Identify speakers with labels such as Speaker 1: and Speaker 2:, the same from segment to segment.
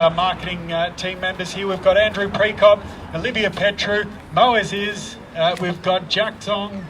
Speaker 1: Our marketing team members here. We've got Andrew Prekop, Olivia Petru, Mo Aziz, we've got Jack Zhang.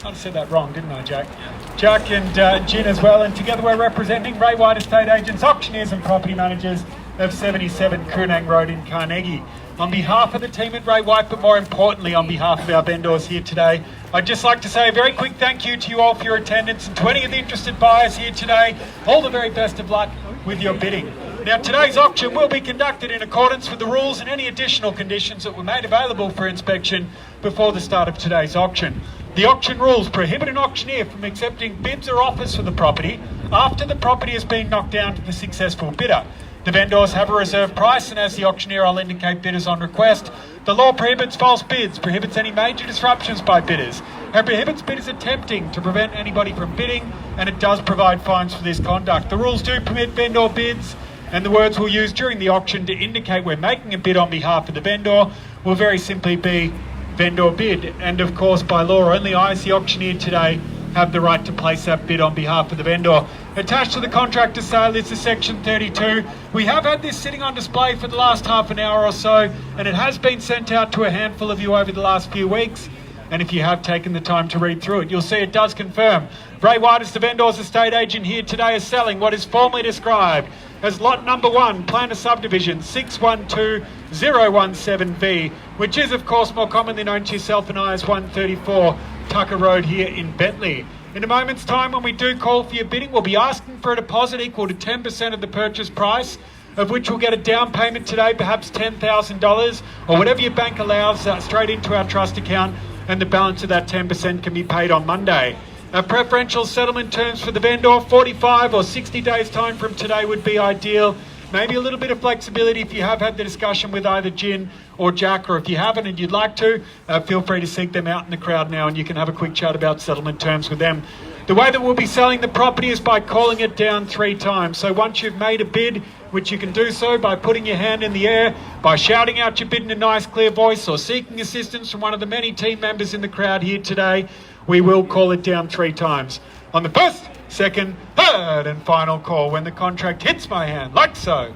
Speaker 1: I said that wrong, didn't I, Jack? Yeah. Jack and Jin as well, and together we're representing Ray White Estate Agents, Auctioneers and Property Managers of 77 Kunang Road in Carnegie. On behalf of the team at Ray White, but more importantly on behalf of our vendors here today, I'd just like to say a very quick thank you to you all for your attendance and to any of the interested buyers here today. All the very best of luck with your bidding. Now, today's auction will be conducted in accordance with the rules and any additional conditions that were made available for inspection before the start of today's auction. The auction rules prohibit an auctioneer from accepting bids or offers for the property after the property has been knocked down to the successful bidder. The vendors have a reserve price, and as the auctioneer, I'll indicate bidders on request. The law prohibits false bids, prohibits any major disruptions by bidders, and prohibits bidders attempting to prevent anybody from bidding, and it does provide fines for this conduct. The rules do permit vendor bids, and the words we'll use during the auction to indicate we're making a bid on behalf of the vendor will very simply be vendor bid. And of course, by law, only I, as the auctioneer today, have the right to place that bid on behalf of the vendor. Attached to the contract to sale is the Section 32. We have had this sitting on display for the last half an hour or so, and it has been sent out to a handful of you over the last few weeks. And if you have taken the time to read through it, you'll see it does confirm Ray White, as the vendor's estate agent here today, is selling what is formally described as lot number 1, plan of subdivision 612017V, which is of course more commonly known to yourself and I as 134 Tucker Road here in Bentleigh. In a moment's time, when we do call for your bidding, we'll be asking for a deposit equal to 10% of the purchase price, of which we'll get a down payment today, perhaps $10,000 or whatever your bank allows, straight into our trust account, and the balance of that 10% can be paid on Monday. Our preferential settlement terms for the vendor, 45 or 60 days time from today would be ideal. Maybe a little bit of flexibility if you have had the discussion with either Jin or Jack, or if you haven't and you'd like to, feel free to seek them out in the crowd now and you can have a quick chat about settlement terms with them. The way that we'll be selling the property is by calling it down 3 times. So once you've made a bid, which you can do so by putting your hand in the air, by shouting out your bid in a nice clear voice, or seeking assistance from one of the many team members in the crowd here today, we will call it down 3 times. On the first, second, third and final call, when the contract hits my hand, like so,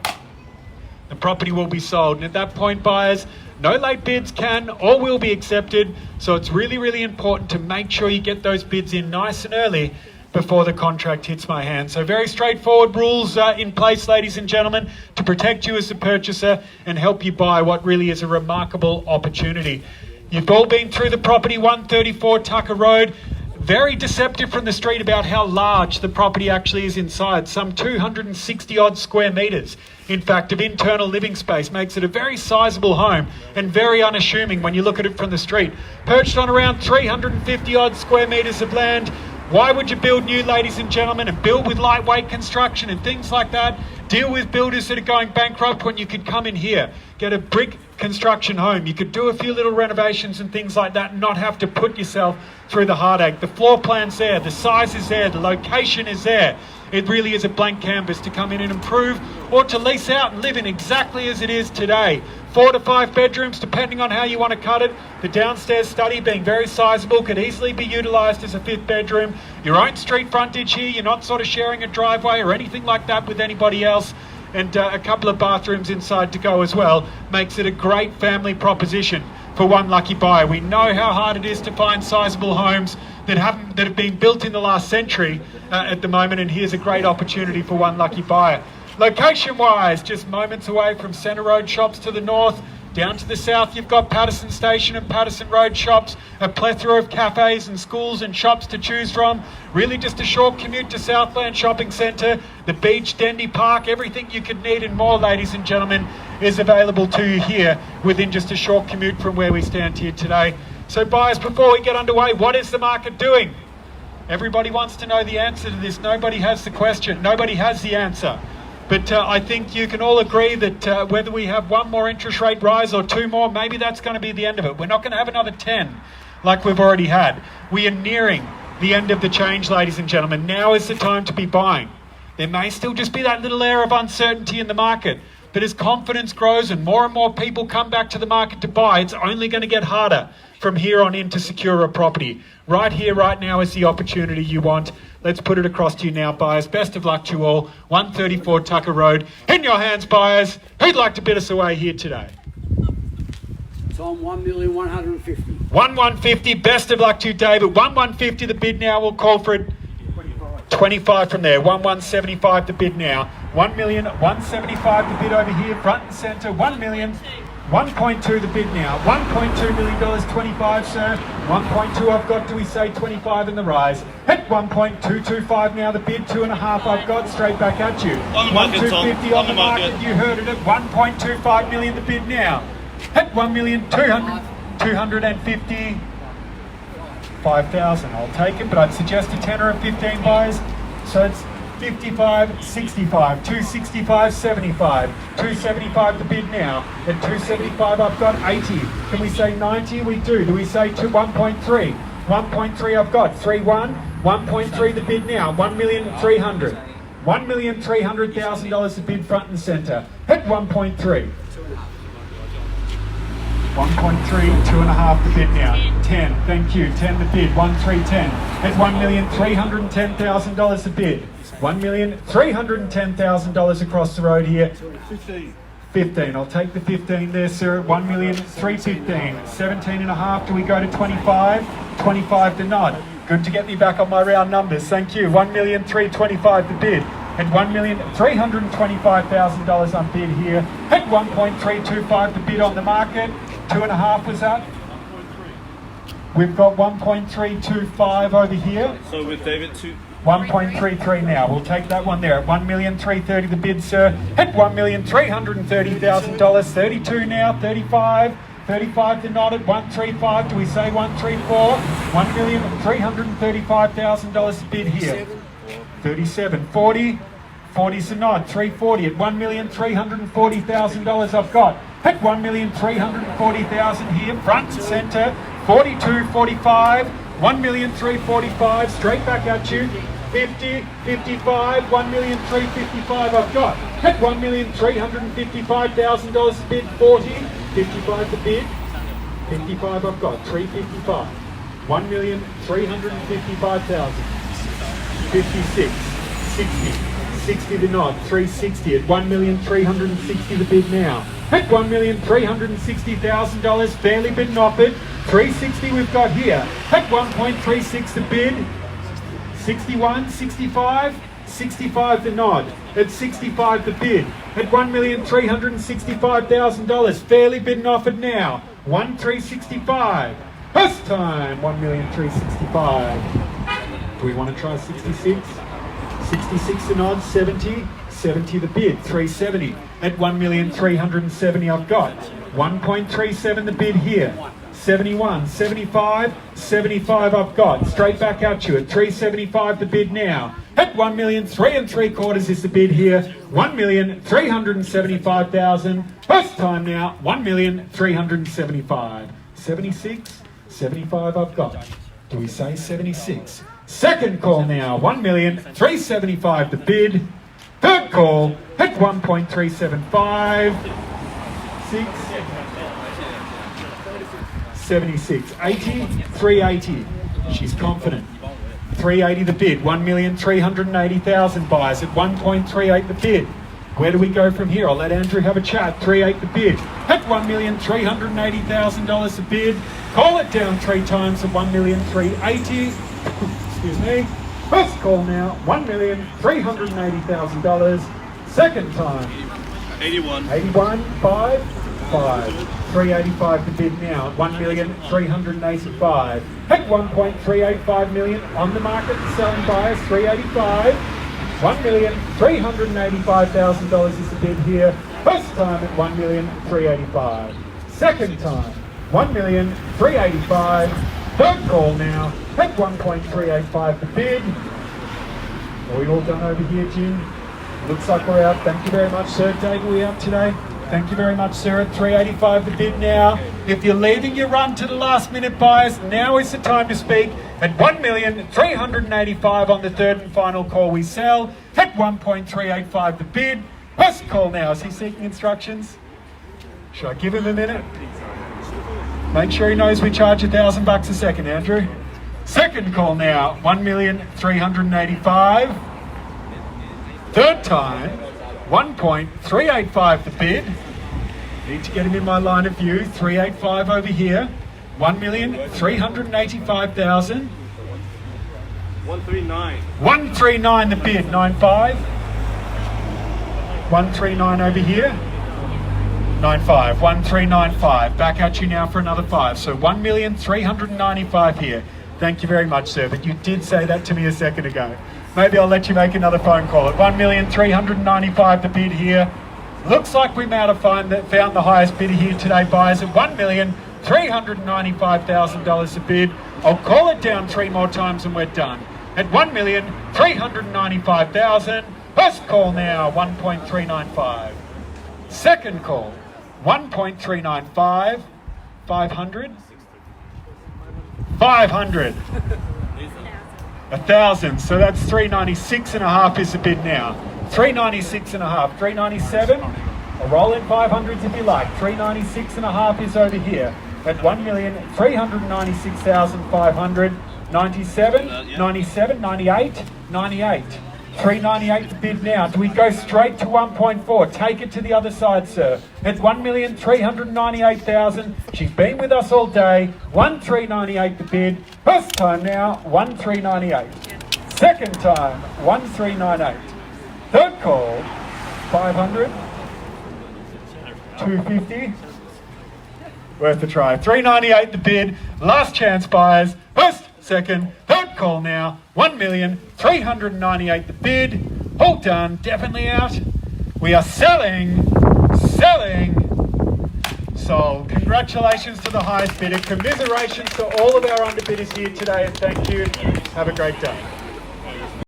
Speaker 1: the property will be sold. And at that point, buyers, no late bids can or will be accepted. So it's really, really important to make sure you get those bids in nice and early before the contract hits my hand. So very straightforward rules in place, ladies and gentlemen, to protect you as the purchaser and help you buy what really is a remarkable opportunity. You've all been through the property, 134 Tucker Road. Very deceptive from the street about how large the property actually is inside. Some 260 odd square metres, in fact, of internal living space, makes it a very sizable home and very unassuming when you look at it from the street. Perched on around 350 odd square metres of land. Why would you build new, ladies and gentlemen, and build with lightweight construction and things like that? Deal with builders that are going bankrupt when you could come in here, get a brick construction home. You could do a few little renovations and things like that and not have to put yourself through the heartache. The floor plan's there, the size is there, the location is there. It really is a blank canvas to come in and improve or to lease out and live in exactly as it is today. 4 to 5 bedrooms, depending on how you want to cut it. The downstairs study, being very sizable, could easily be utilised as a 5th bedroom. Your own street frontage here, you're not sort of sharing a driveway or anything like that with anybody else. And a couple of bathrooms inside to go as well, makes it a great family proposition for one lucky buyer. We know how hard it is to find sizable homes that have been built in the last century at the moment, and here's a great opportunity for one lucky buyer. Location-wise, just moments away from Centre Road shops to the north. Down to the south, you've got Patterson Station and Patterson Road shops, a plethora of cafes and schools and shops to choose from. Really just a short commute to Southland Shopping Centre, the beach, Dendy Park, everything you could need and more, ladies and gentlemen, is available to you here within just a short commute from where we stand here today. So buyers, before we get underway, what is the market doing? Everybody wants to know the answer to this. Nobody has the question. Nobody has the answer. But I think you can all agree that whether we have 1 more interest rate rise or 2 more, maybe that's going to be the end of it. We're not going to have another 10 like we've already had. We are nearing the end of the change, ladies and gentlemen. Now is the time to be buying. There may still just be that little air of uncertainty in the market. But as confidence grows and more people come back to the market to buy, it's only going to get harder from here on in to secure a property. Right here, right now is the opportunity you want. Let's put it across to you now, buyers. Best of luck to you all. 134 Tucker Road. In your hands, buyers. Who'd like to bid us away here today?
Speaker 2: Tom, 1,150,000.
Speaker 1: 1,150. Best of luck to you, David. 1,150 the bid now. We'll call for it. 25 from there. 1,175 the bid now. 1,175 the bid over here, front and centre. 1,1.2 the bid now. $1.2 million, 25, sir. 1.2 I've got. Do we say 25 in the rise? At 1.225 now the bid. 2.5 I've got. Straight back at you. 1,250 on the market. You heard it at 1.25 million the bid now. At 1,255,000. I'll take it, but I'd suggest a 10 or a 15 buyers. So it's 55, 65, 265, 75, 275 the bid now. At 275 I've got 80. Can we say 90? We do. Do we say 1.3? 1.3 I've got. 3.1. 1.3 the bid now. 1,300,000. $1,300,000 the bid front and centre. At 1.3. 1.3, 2.5 the bid now. 10, thank you. 10 the bid. 1,310. At $1,310,000 the bid. $1,310,000 across the road here. 15. I'll take the 15 there, sir. 1,315,000. 17.5. Do we go to 25? 25 the nod. Good to get me back on my round numbers. Thank you. 1,325,000 the bid. At $1,325,000 on bid here. At 1.325 the bid on the market. 2.5 was that? We've got 1.325 over here.
Speaker 3: So with David,
Speaker 1: 1.33 now. We'll take that one there. At 1,330,000 the bid, sir. At $1,330,000. 32 now. 35. 35 the nod at 135. Do we say 134? $1,335,000 the bid here. 37. 40. 40's the nod. 340 at $1,340,000 I've got. At $1,340,000 here, front and centre. 42, 45, 1,345,000 straight back at you. 50, 55, 1,355,000 I've got. At $1,355,000 the bid. 40, 55 the bid. 55 I've got. 355. 1,355,000. 56, 60. 60 the nod, 360 at 1,360,000 the bid now. At $1,360,000, fairly been offered. 360 we've got here. At 1.36 the bid. 61, 65, 65 the nod. At 65 the bid. At $1,365,000, fairly been offered now. 1,365. First time, 1,365,000. Do we want to try 66? 66 the nod, 70, 70 the bid, 370. At 1,370,000 I've got. 1.37 the bid here. 71, 75, 75 I've got. Straight back at you at 375 the bid now. At 1,375,000 is the bid here. 1,375,000. First time now, 1,375,000. 76, 75 I've got. Do we say 76? Second call now, 1,375,000 the bid. Third call at 1.375. 6, 76, 80, 380. She's confident. 380 the bid, 1,380,000 buyers at 1.38 the bid. Where do we go from here? I'll let Andrew have a chat. 3.8 the bid. At $1,380,000 the bid. Call it down 3 times at 1,380,000. Excuse me. First call now, $1,380,000. Second time.
Speaker 3: 81.
Speaker 1: 81, 5, 5. 385 the bid now, 1,385,000. At 1.385 million on the market, selling buyers 385. $1,385,000 is the bid here. First time at 1,385,000. Second time, 1,385,000. Third call now at 1.385 the bid. Are we all done over here, Jim? Looks like we're out. Thank you very much, sir. Dave, are we out today? Thank you very much, sir. At 385 the bid now. If you're leaving your run to the last minute buyers, now is the time to speak. At 1,385,000 on the third and final call we sell. At 1.385 the bid. First call now. Is he seeking instructions? Should I give him a minute? Make sure he knows we charge $1,000 a second, Andrew. Second call now, 1,385,000. Third time, 1.385 the bid. Need to get him in my line of view. 385 over here. 1,385,000.
Speaker 3: 139.
Speaker 1: 139 the bid. 95. 139 over here. 95. 1395. Back at you now for another 5. So 1,395,000 here. Thank you very much, sir. But you did say that to me a second ago. Maybe I'll let you make another phone call at 1,395,000 the bid here. Looks like we might have found the highest bidder here today. Buyers at $1,395,000 a bid. I'll call it down 3 more times and we're done. At $1,395,000. First call now, 1.395. Second call, 1.395. 500. 500. 1,000. So that's 396.5 is the bid now. 396.5. 397. I'll roll in 500s if you like. 396.5 is over here at 1,396,500. 97, 97, 98, 98. 398 the bid now. Do we go straight to 1.4? Take it to the other side, sir. It's 1,398,000. She's been with us all day. 1,398 the bid. First time now, 1,398. Second time, 1,398. Third call, 500. 250. Worth a try. 398 the bid. Last chance buyers. First, second, third call now. 1,398 the bid. All done. Definitely out. We are selling. Sold. Congratulations to the highest bidder. Commiserations to all of our underbidders here today, and thank you. Have a great day.